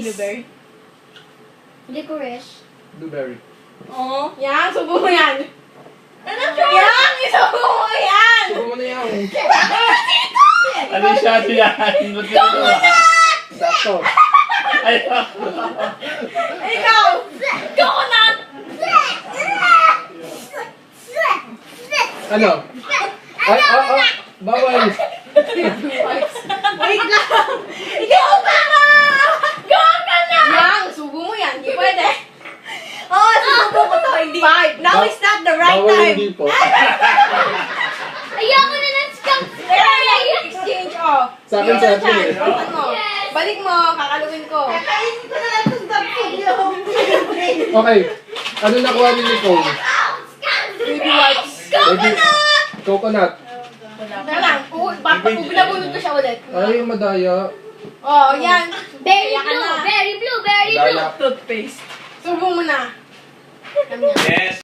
Blueberry. Licorice. Blueberry. Oo. Yan, subo mo yan. Yan, isubo mo yan. Subo mo na yan. Ano siya yan? Sakto. Ikaw. Coconut. Ano? Bawal. Wait lang. Ikaw pa na. Coconut. Yan, subo mo yan. Hindi pwede. Oh, subo ko to. Hindi. 5. Now is not the right Bawal time. hindi po. Ayoko na ng skunk Exchange, oh. Sa akin, Give sa it a akin chance. eh. Ano? Balik mo, kakaluin ko. Kakainin ko na lang itong tapilyo. Okay. Ano nakuha ni Nicole? Baby wipes. Coconut. Teka lang, pinabunod ko siya ulit. Ay, madaya. Oh, yan. Berry Kaya ka blue, na. berry blue, berry blue. Daya. Toothpaste. Subo mo na. Yes.